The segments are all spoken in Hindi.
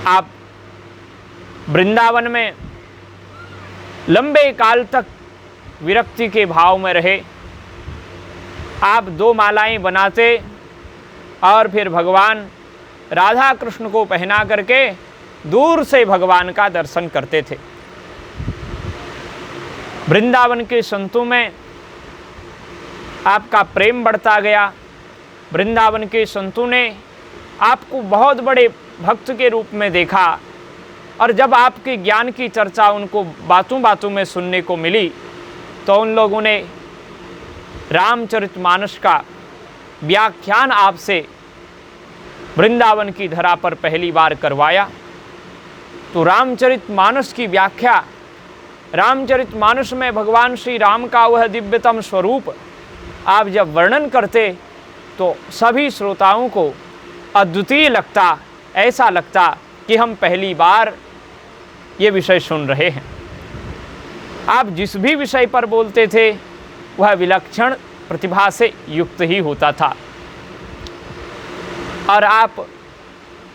आप वृंदावन में लंबे काल तक विरक्ति के भाव में रहे। आप 2 मालाएं बनाते और फिर भगवान राधा कृष्ण को पहना करके दूर से भगवान का दर्शन करते थे। वृंदावन के संतों में आपका प्रेम बढ़ता गया। वृंदावन के संतों ने आपको बहुत बड़े भक्त के रूप में देखा और जब आपके ज्ञान की चर्चा उनको बातों बातों में सुनने को मिली तो उन लोगों ने रामचरितमानस का व्याख्यान आपसे वृंदावन की धरा पर पहली बार करवाया। तो रामचरितमानस की व्याख्या, रामचरितमानस में भगवान श्री राम का वह दिव्यतम स्वरूप आप जब वर्णन करते तो सभी श्रोताओं को अद्वितीय लगता, ऐसा लगता कि हम पहली बार ये विषय सुन रहे हैं। आप जिस भी विषय पर बोलते थे वह विलक्षण प्रतिभा से युक्त ही होता था। और आप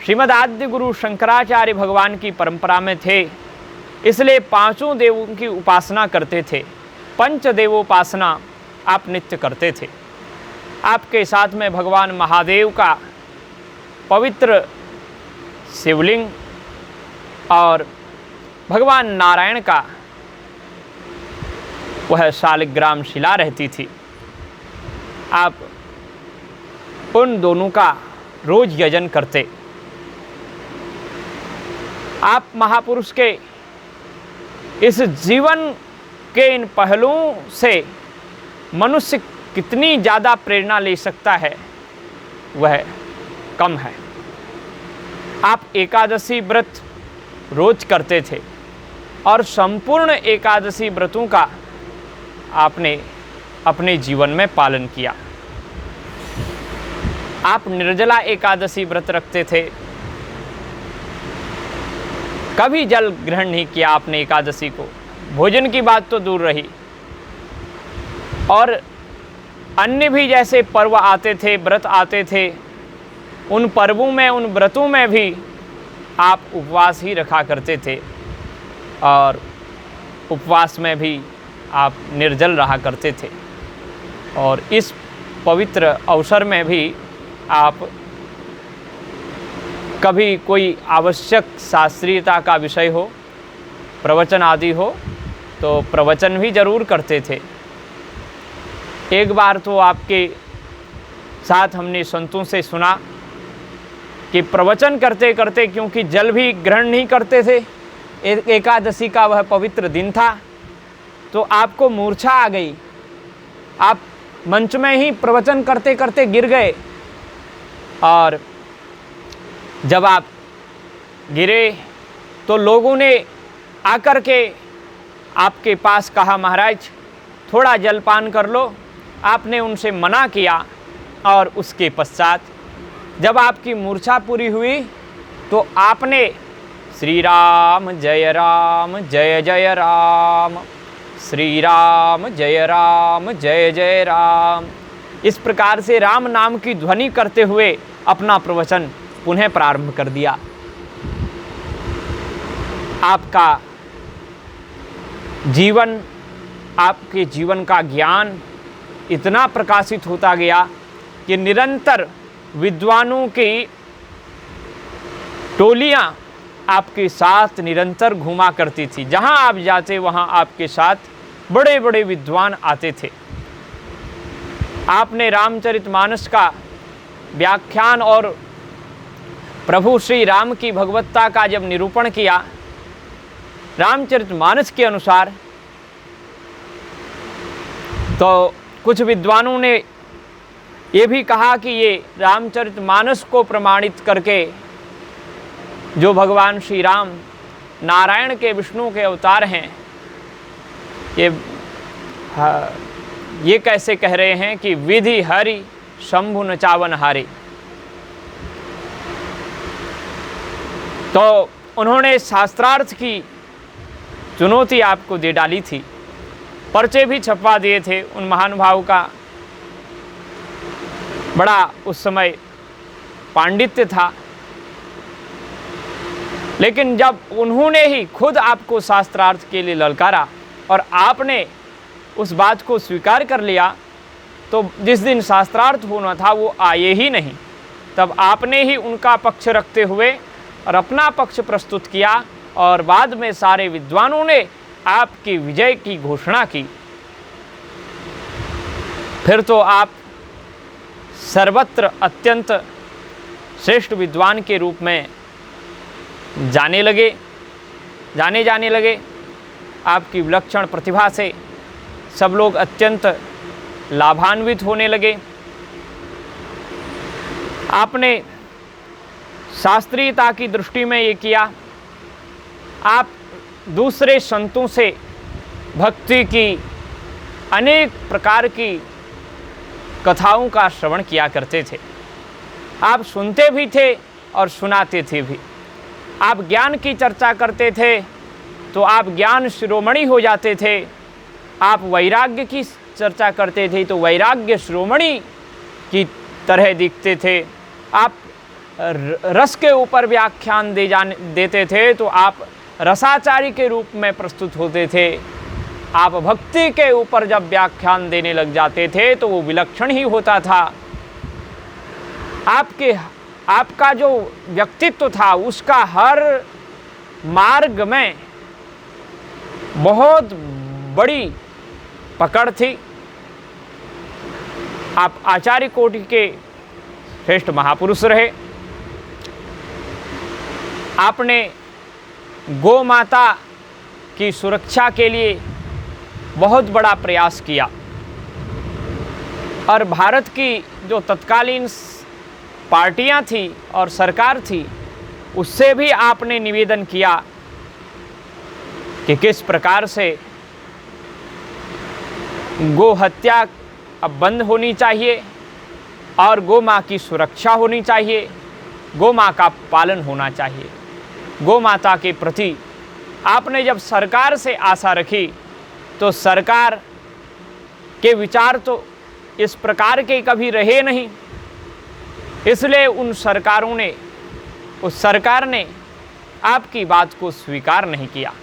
श्रीमद् आद्य गुरु शंकराचार्य भगवान की परंपरा में थे, इसलिए 5 देवों की उपासना करते थे। पंचदेवोपासना आप नित्य करते थे। आपके साथ में भगवान महादेव का पवित्र शिवलिंग और भगवान नारायण का वह शालिग्राम शिला रहती थी। आप उन दोनों का रोज यजन करते। आप महापुरुष के इस जीवन के इन पहलुओं से मनुष्य कितनी ज़्यादा प्रेरणा ले सकता है वह कम है। आप एकादशी व्रत रोज करते थे और संपूर्ण एकादशी व्रतों का आपने अपने जीवन में पालन किया। आप निर्जला एकादशी व्रत रखते थे, कभी जल ग्रहण नहीं किया आपने एकादशी को, भोजन की बात तो दूर रही। और अन्य भी जैसे पर्व आते थे, व्रत आते थे, उन पर्वों में, उन व्रतों में भी आप उपवास ही रखा करते थे और उपवास में भी आप निर्जल रहा करते थे। और इस पवित्र अवसर में भी आप कभी कोई आवश्यक शास्त्रीयता का विषय हो, प्रवचन आदि हो, तो प्रवचन भी जरूर करते थे। एक बार तो आपके साथ हमने संतों से सुना कि प्रवचन करते करते, क्योंकि जल भी ग्रहण नहीं करते थे, एकादशी का वह पवित्र दिन था, तो आपको मूर्छा आ गई। आप मंच में ही प्रवचन करते करते गिर गए और जब आप गिरे तो लोगों ने आकर के आपके पास कहा, महाराज थोड़ा जलपान कर लो। आपने उनसे मना किया और उसके पश्चात जब आपकी मूर्छा पूरी हुई तो आपने श्री राम जय जय राम, श्री राम जय जय राम, इस प्रकार से राम नाम की ध्वनि करते हुए अपना प्रवचन पुनः प्रारंभ कर दिया। आपका जीवन, आपके जीवन का ज्ञान इतना प्रकाशित होता गया कि निरंतर विद्वानों की टोलियां आपके साथ निरंतर घूमा करती थी। जहां आप जाते वहां आपके साथ बड़े बड़े विद्वान आते थे। आपने रामचरितमानस का व्याख्यान और प्रभु श्री राम की भगवत्ता का जब निरूपण किया रामचरितमानस के अनुसार, तो कुछ विद्वानों ने ये भी कहा कि ये रामचरितमानस को प्रमाणित करके जो भगवान श्री राम नारायण के, विष्णु के अवतार हैं, ये कैसे कह रहे हैं कि विधि हरि शंभु नचावन हारे। तो उन्होंने शास्त्रार्थ की चुनौती आपको दे डाली थी, पर्चे भी छपवा दिए थे। उन महानुभाव का बड़ा उस समय पांडित्य था। लेकिन जब उन्होंने ही खुद आपको शास्त्रार्थ के लिए ललकारा और आपने उस बात को स्वीकार कर लिया, तो जिस दिन शास्त्रार्थ होना था वो आए ही नहीं। तब आपने ही उनका पक्ष रखते हुए और अपना पक्ष प्रस्तुत किया और बाद में सारे विद्वानों ने आपकी विजय की घोषणा की। फिर तो आप सर्वत्र अत्यंत श्रेष्ठ विद्वान के रूप में जाने लगे। आपकी विलक्षण प्रतिभा से सब लोग अत्यंत लाभान्वित होने लगे। आपने शास्त्रीयता की दृष्टि में ये किया, आप दूसरे संतों से भक्ति की अनेक प्रकार की कथाओं का श्रवण किया करते थे। आप सुनते भी थे और सुनाते थे भी। आप ज्ञान की चर्चा करते थे तो आप ज्ञान शिरोमणि हो जाते थे। आप वैराग्य की चर्चा करते थे तो वैराग्य शिरोमणि की तरह दिखते थे। आप रस के ऊपर व्याख्यान देते थे तो आप रसाचारी के रूप में प्रस्तुत होते थे। आप भक्ति के ऊपर जब व्याख्यान देने लग जाते थे तो वो विलक्षण ही होता था। आपका जो व्यक्तित्व था उसका हर मार्ग में बहुत बड़ी पकड़ थी। आप आचार्य कोटि के श्रेष्ठ महापुरुष रहे। आपने गौ माता की सुरक्षा के लिए बहुत बड़ा प्रयास किया और भारत की जो तत्कालीन पार्टियां थी और सरकार थी उससे भी आपने निवेदन किया कि किस प्रकार से गो हत्या अब बंद होनी चाहिए और गौ माँ की सुरक्षा होनी चाहिए, गौ माँ का पालन होना चाहिए। गौ माता के प्रति आपने जब सरकार से आशा रखी तो सरकार के विचार तो इस प्रकार के कभी रहे नहीं, इसलिए उस सरकार ने आपकी बात को स्वीकार नहीं किया,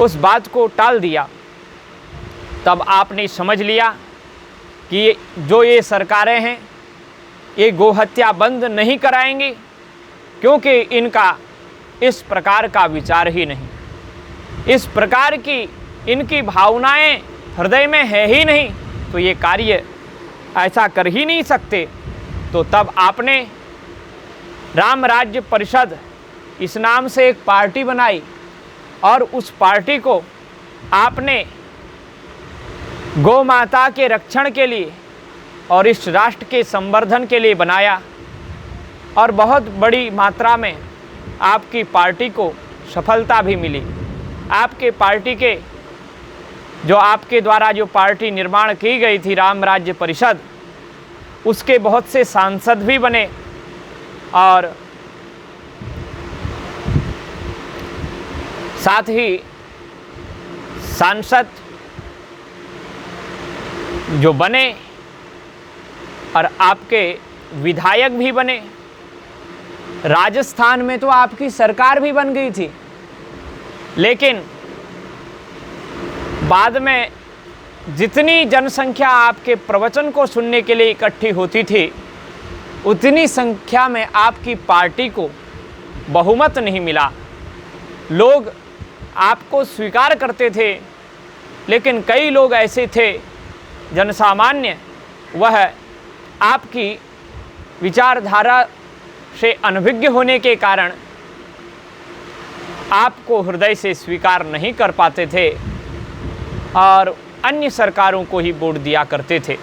उस बात को टाल दिया। तब आपने समझ लिया कि ये सरकारें हैं ये गोहत्या बंद नहीं कराएंगी, क्योंकि इनका इस प्रकार का विचार ही नहीं, इस प्रकार की इनकी भावनाएं हृदय में है ही नहीं, तो ये कार्य ऐसा कर ही नहीं सकते। तो तब आपने राम राज्य परिषद इस नाम से एक पार्टी बनाई और उस पार्टी को आपने गौ माता के रक्षण के लिए और इस राष्ट्र के संवर्धन के लिए बनाया और बहुत बड़ी मात्रा में आपकी पार्टी को सफलता भी मिली। आपके पार्टी के जो आपके द्वारा जो पार्टी निर्माण की गई थी राम राज्य परिषद, उसके बहुत से सांसद भी बने और साथ ही सांसद जो बने और आपके विधायक भी बने। राजस्थान में तो आपकी सरकार भी बन गई थी, लेकिन बाद में जितनी जनसंख्या आपके प्रवचन को सुनने के लिए इकट्ठी होती थी, उतनी संख्या में आपकी पार्टी को बहुमत नहीं मिला। लोग आपको स्वीकार करते थे, लेकिन कई लोग ऐसे थे जनसामान्य, वह आपकी विचारधारा से अनभिज्ञ होने के कारण आपको हृदय से स्वीकार नहीं कर पाते थे और अन्य सरकारों को ही वोट दिया करते थे।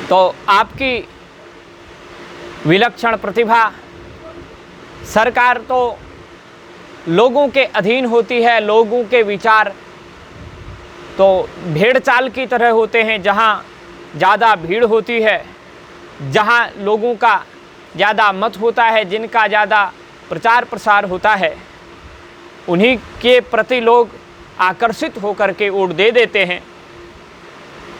तो आपकी विलक्षण प्रतिभा, सरकार तो लोगों के अधीन होती है, लोगों के विचार तो भेड़ चाल की तरह होते हैं। जहाँ ज़्यादा भीड़ होती है, जहाँ लोगों का ज़्यादा मत होता है, जिनका ज़्यादा प्रचार प्रसार होता है, उन्हीं के प्रति लोग आकर्षित होकर के वोट दे देते हैं।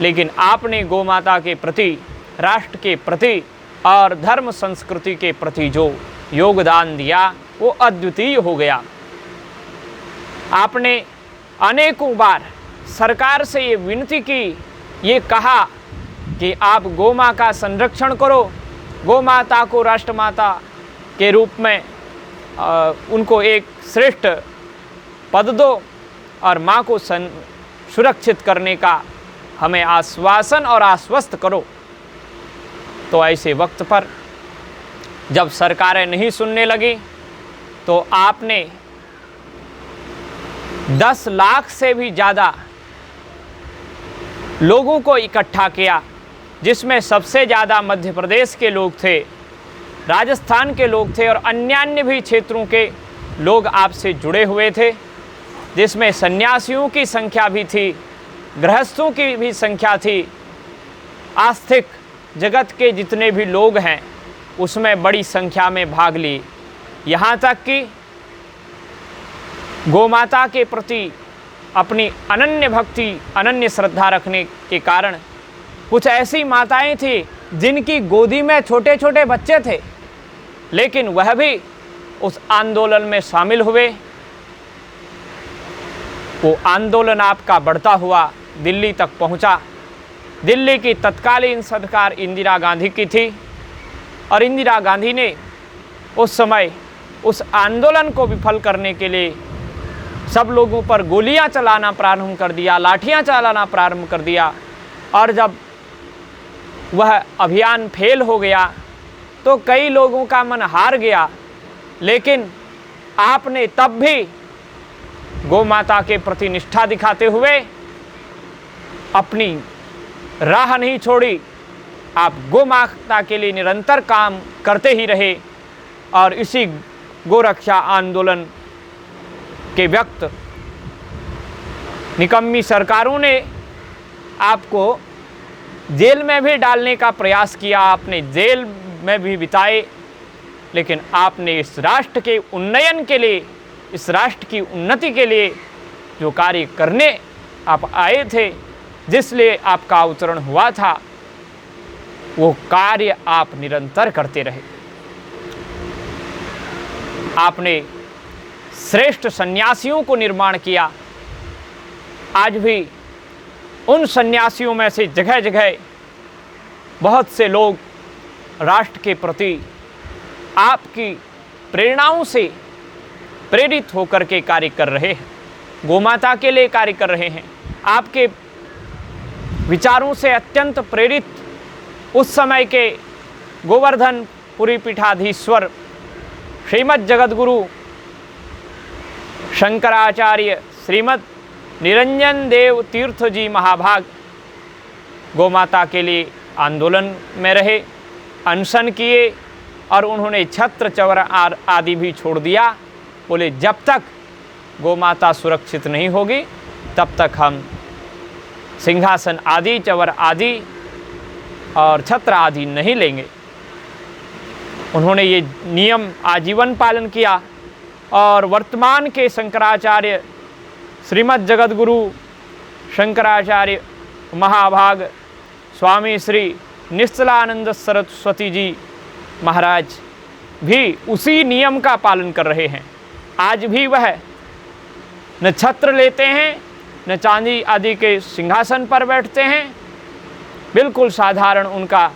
लेकिन आपने गौ माता के प्रति, राष्ट्र के प्रति और धर्म संस्कृति के प्रति जो योगदान दिया वो अद्वितीय हो गया। आपने अनेकों बार सरकार से ये विनती की, ये कहा कि आप गौ माँ का संरक्षण करो, गौ माता को राष्ट्रमाता के रूप में उनको एक श्रेष्ठ पद दो और माँ को सुरक्षित करने का हमें आश्वासन और आश्वस्त करो। तो ऐसे वक्त पर जब सरकारें नहीं सुनने लगी तो आपने 10 लाख से भी ज़्यादा लोगों को इकट्ठा किया, जिसमें सबसे ज़्यादा मध्य प्रदेश के लोग थे, राजस्थान के लोग थे और अन्य भी क्षेत्रों के लोग आपसे जुड़े हुए थे, जिसमें सन्यासियों की संख्या भी थी, गृहस्थों की भी संख्या थी, आस्तिक जगत के जितने भी लोग हैं उसमें बड़ी संख्या में भाग ली। यहाँ तक कि गोमाता के प्रति अपनी अनन्य भक्ति, अनन्य श्रद्धा रखने के कारण कुछ ऐसी माताएं थी जिनकी गोदी में छोटे छोटे बच्चे थे, लेकिन वह भी उस आंदोलन में शामिल हुए। वो आंदोलन आपका बढ़ता हुआ दिल्ली तक पहुंचा। दिल्ली की तत्कालीन सरकार इंदिरा गांधी की थी और इंदिरा गांधी ने उस समय उस आंदोलन को विफल करने के लिए सब लोगों पर गोलियां चलाना प्रारंभ कर दिया, लाठियां चलाना प्रारंभ कर दिया। और जब वह अभियान फेल हो गया तो कई लोगों का मन हार गया, लेकिन आपने तब भी गौ माता के प्रति निष्ठा दिखाते हुए अपनी राह नहीं छोड़ी। आप गौ माता के लिए निरंतर काम करते ही रहे और इसी गोरक्षा आंदोलन के वक्त निकम्मी सरकारों ने आपको जेल में भी डालने का प्रयास किया, आपने जेल में भी बिताए, लेकिन आपने इस राष्ट्र के उन्नयन के लिए, इस राष्ट्र की उन्नति के लिए जो कार्य करने आप आए थे, जिसलिए आपका अवतरण हुआ था, वो कार्य आप निरंतर करते रहे। आपने श्रेष्ठ सन्यासियों को निर्माण किया। आज भी उन सन्यासियों में से जगह जगह बहुत से लोग राष्ट्र के प्रति आपकी प्रेरणाओं से प्रेरित होकर के कार्य कर रहे हैं, गोमाता के लिए कार्य कर रहे हैं। आपके विचारों से अत्यंत प्रेरित उस समय के गोवर्धनपुरी पीठाधीश्वर श्रीमद् जगद्गुरु शंकराचार्य श्रीमद् निरंजन देव तीर्थ जी महाभाग गोमाता के लिए आंदोलन में रहे, अनशन किए और उन्होंने छत्र चवर आदि भी छोड़ दिया। बोले जब तक गोमाता सुरक्षित नहीं होगी तब तक हम सिंहासन आदि, चवर आदि और छत्र आदि नहीं लेंगे। उन्होंने ये नियम आजीवन पालन किया और वर्तमान के शंकराचार्य श्रीमद् जगद्गुरु शंकराचार्य महाभाग स्वामी श्री निश्चलानंद सरस्वती जी महाराज भी उसी नियम का पालन कर रहे हैं। आज भी वह न छत्र लेते हैं, न चांदी आदि के सिंहासन पर बैठते हैं, बिल्कुल साधारण उनका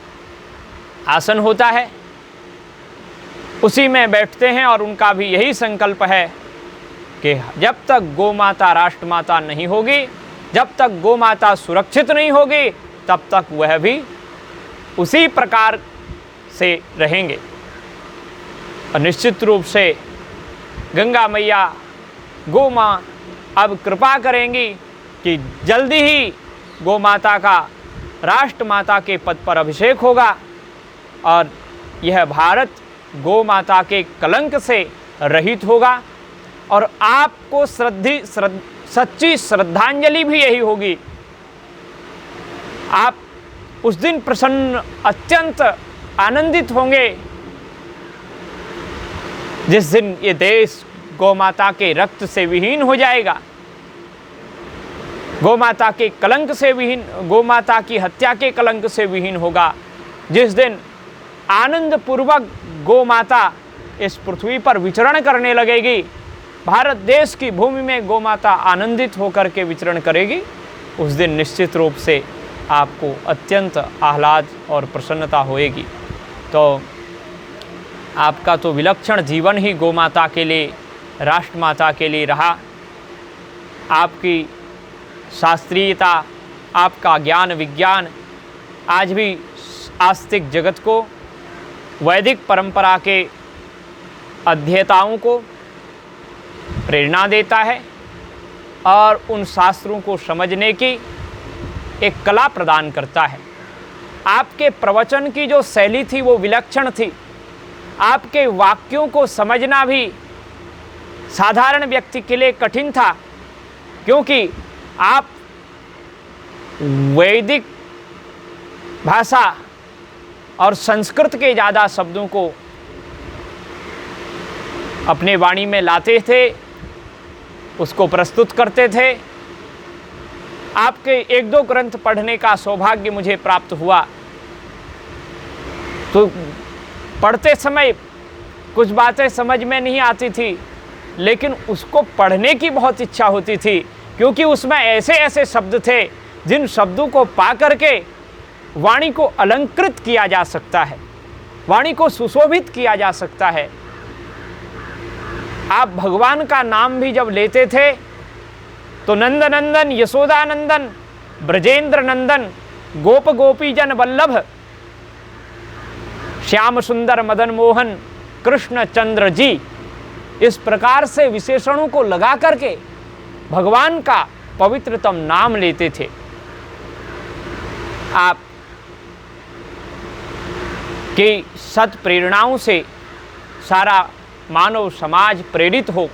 आसन होता है, उसी में बैठते हैं और उनका भी यही संकल्प है कि जब तक गौ माता राष्ट्रमाता नहीं होगी, जब तक गौ माता सुरक्षित नहीं होगी, तब तक वह भी उसी प्रकार से रहेंगे। और निश्चित रूप से गंगा मैया गौ माँ अब कृपा करेंगी कि जल्दी ही गौ माता का राष्ट्र माता के पद पर अभिषेक होगा और यह भारत गौ माता के कलंक से रहित होगा। और आपको सच्ची श्रद्धांजलि भी यही होगी। आप उस दिन प्रसन्न, अत्यंत आनंदित होंगे जिस दिन ये देश गौ माता के रक्त से विहीन हो जाएगा, गौ माता के कलंक से विहीन, गौ माता की हत्या के कलंक से विहीन होगा। जिस दिन आनंद पूर्वक गौ माता इस पृथ्वी पर विचरण करने लगेगी, भारत देश की भूमि में गौ माता आनंदित होकर के विचरण करेगी, उस दिन निश्चित रूप से आपको अत्यंत आह्लाद और प्रसन्नता होएगी। तो आपका तो विलक्षण जीवन ही गौ माता के लिए, राष्ट्र माता के लिए रहा। आपकी शास्त्रीयता, आपका ज्ञान विज्ञान आज भी आस्तिक जगत को, वैदिक परंपरा के अध्येताओं को प्रेरणा देता है और उन शास्त्रों को समझने की एक कला प्रदान करता है। आपके प्रवचन की जो शैली थी वो विलक्षण थी। आपके वाक्यों को समझना भी साधारण व्यक्ति के लिए कठिन था, क्योंकि आप वैदिक भाषा और संस्कृत के ज़्यादा शब्दों को अपने वाणी में लाते थे, उसको प्रस्तुत करते थे। आपके एक दो ग्रंथ पढ़ने का सौभाग्य मुझे प्राप्त हुआ, तो पढ़ते समय कुछ बातें समझ में नहीं आती थी, लेकिन उसको पढ़ने की बहुत इच्छा होती थी, क्योंकि उसमें ऐसे ऐसे शब्द थे जिन शब्दों को पा करके वाणी को अलंकृत किया जा सकता है, वाणी को सुशोभित किया जा सकता है। आप भगवान का नाम भी जब लेते थे तो नंदनंदन, यशोदानंदन, ब्रजेंद्र नंदन, गोप गोपीजन वल्लभ, श्याम सुंदर मदन मोहन, कृष्ण चंद्र जी, इस प्रकार से विशेषणों को लगा करके भगवान का पवित्रतम नाम लेते थे। आप की सत प्रेरणाओं से सारा मानव समाज प्रेरित हो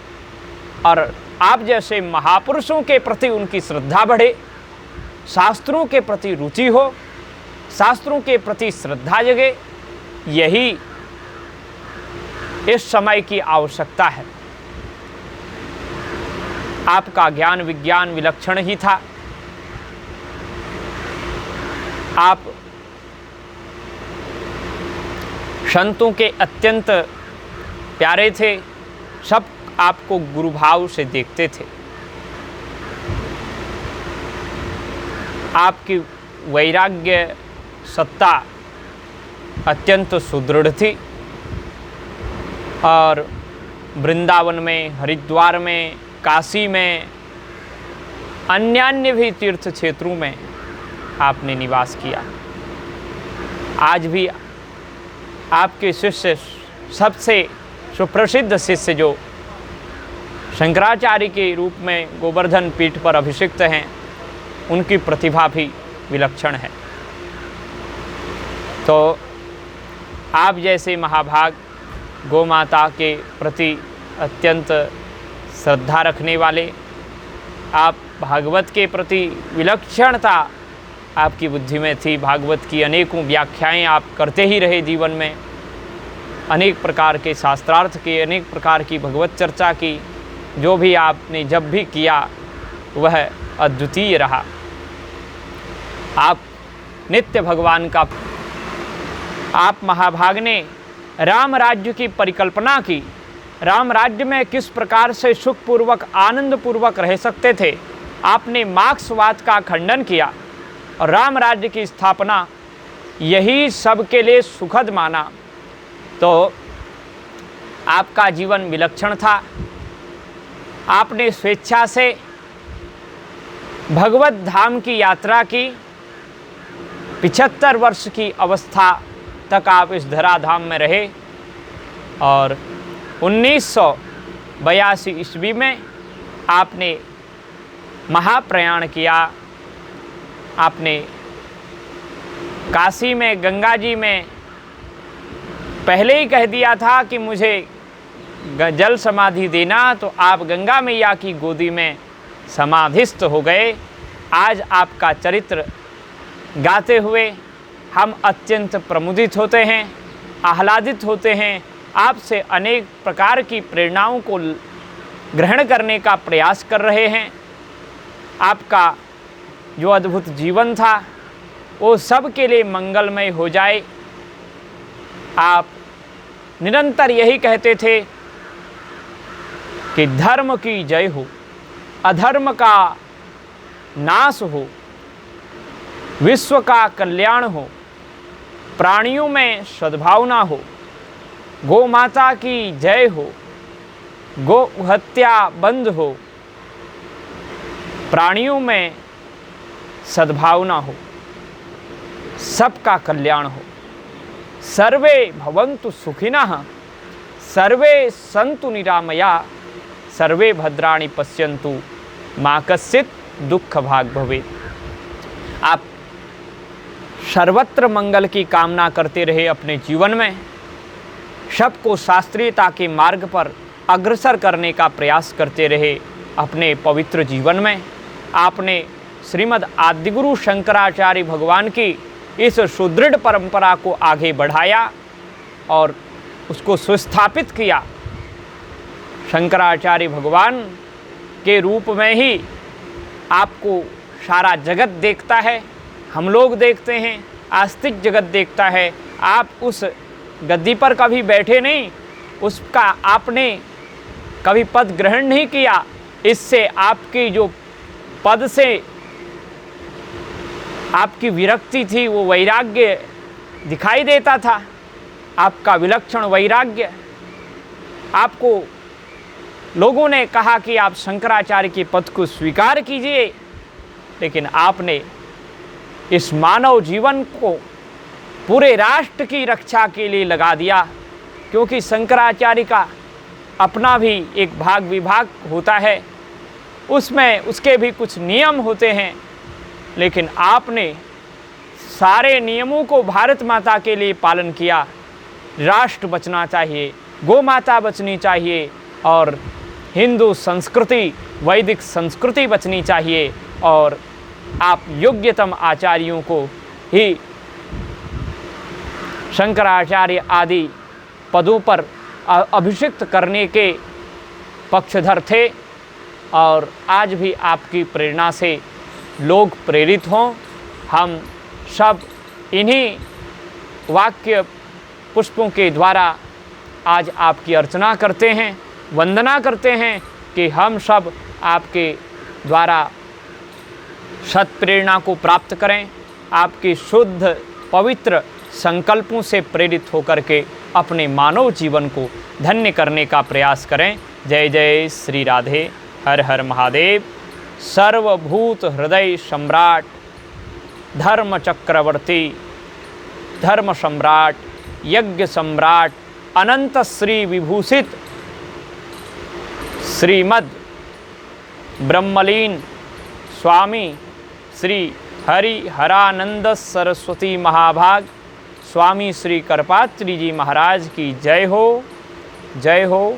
और आप जैसे महापुरुषों के प्रति उनकी श्रद्धा बढ़े, शास्त्रों के प्रति रुचि हो, शास्त्रों के प्रति श्रद्धा जगे, यही इस समय की आवश्यकता है। आपका ज्ञान विज्ञान विलक्षण ही था। आप संतों के अत्यंत प्यारे थे, सब आपको गुरु भाव से देखते थे। आपकी वैराग्य सत्ता अत्यंत सुदृढ़ थी और वृंदावन में, हरिद्वार में, काशी में, अन्य भी तीर्थ क्षेत्रों में आपने निवास किया। आज भी आपके शिष्य, सबसे सुप्रसिद्ध शिष्य जो शंकराचार्य के रूप में गोवर्धन पीठ पर अभिषिक्त हैं, उनकी प्रतिभा भी विलक्षण है। तो आप जैसे महाभाग गौ माता के प्रति अत्यंत श्रद्धा रखने वाले, आप भागवत के प्रति विलक्षणता आपकी बुद्धि में थी। भागवत की अनेकों व्याख्याएं आप करते ही रहे जीवन में, अनेक प्रकार के शास्त्रार्थ के, अनेक प्रकार की भगवत चर्चा की, जो भी आपने जब भी किया वह अद्वितीय रहा। आप नित्य भगवान का, आप महाभाग ने राम राज्य की परिकल्पना की। राम राज्य में किस प्रकार से सुखपूर्वक, आनंदपूर्वक रह सकते थे, आपने मार्क्सवाद का खंडन किया और राम राज्य की स्थापना यही सबके लिए सुखद माना। तो आपका जीवन विलक्षण था। आपने स्वेच्छा से भगवत धाम की यात्रा की। 75 वर्ष की अवस्था तक आप इस धराधाम में रहे और 1982 ईस्वी में आपने महाप्रयाण किया। आपने काशी में, गंगा जी में पहले ही कह दिया था कि मुझे जल समाधि देना, तो आप गंगा मैया की गोदी में समाधिस्थ हो गए। आज आपका चरित्र गाते हुए हम अत्यंत प्रमुदित होते हैं, आह्लादित होते हैं। आपसे अनेक प्रकार की प्रेरणाओं को ग्रहण करने का प्रयास कर रहे हैं। आपका जो अद्भुत जीवन था वो सब के लिए मंगलमय हो जाए, आप निरंतर यही कहते थे कि धर्म की जय हो, अधर्म का नाश हो, विश्व का कल्याण हो, प्राणियों में सद्भावना हो, गौ माता की जय हो, गौ हत्या बंद हो, प्राणियों में सद्भावना हो, सबका कल्याण हो। सर्वे भवन्तु सुखिनः, सर्वे सन्तु निरामया, सर्वे भद्राणि पश्यन्तु मा कश्चित् दुःख भाग् भवेत्। आप सर्वत्र मंगल की कामना करते रहे अपने जीवन में, सबको शास्त्रीयता के मार्ग पर अग्रसर करने का प्रयास करते रहे अपने पवित्र जीवन में। आपने श्रीमद् आदिगुरु शंकराचार्य भगवान की इस सुदृढ़ परंपरा को आगे बढ़ाया और उसको सुस्थापित किया। शंकराचार्य भगवान के रूप में ही आपको सारा जगत देखता है, हम लोग देखते हैं, आस्तिक जगत देखता है। आप उस गद्दी पर कभी बैठे नहीं, उसका आपने कभी पद ग्रहण नहीं किया। इससे आपकी जो पद से आपकी विरक्ति थी वो वैराग्य दिखाई देता था, आपका विलक्षण वैराग्य। आपको लोगों ने कहा कि आप शंकराचार्य के पद को स्वीकार कीजिए, लेकिन आपने इस मानव जीवन को पूरे राष्ट्र की रक्षा के लिए लगा दिया, क्योंकि शंकराचार्य का अपना भी एक भाग विभाग होता है, उसमें उसके भी कुछ नियम होते हैं। लेकिन आपने सारे नियमों को भारत माता के लिए पालन किया। राष्ट्र बचना चाहिए, गौ माता बचनी चाहिए और हिंदू संस्कृति, वैदिक संस्कृति बचनी चाहिए, और आप योग्यतम आचार्यों को ही शंकराचार्य आदि पदों पर अभिषिक्त करने के पक्षधर थे। और आज भी आपकी प्रेरणा से लोग प्रेरित हों। हम सब इन्हीं वाक्य पुष्पों के द्वारा आज आपकी अर्चना करते हैं, वंदना करते हैं कि हम सब आपके द्वारा सत्प्रेरणा को प्राप्त करें, आपके शुद्ध पवित्र संकल्पों से प्रेरित होकर के अपने मानव जीवन को धन्य करने का प्रयास करें। जय जय श्री राधे। हर हर महादेव। सर्वभूत हृदय सम्राट, धर्म चक्रवर्ती, धर्म सम्राट, यज्ञ सम्राट, अनंत श्री विभूषित श्रीमद् ब्रह्मलीन स्वामी श्री हरि हरानंद सरस्वती महाभाग स्वामी श्री करपात्री जी महाराज की जय हो, जय हो।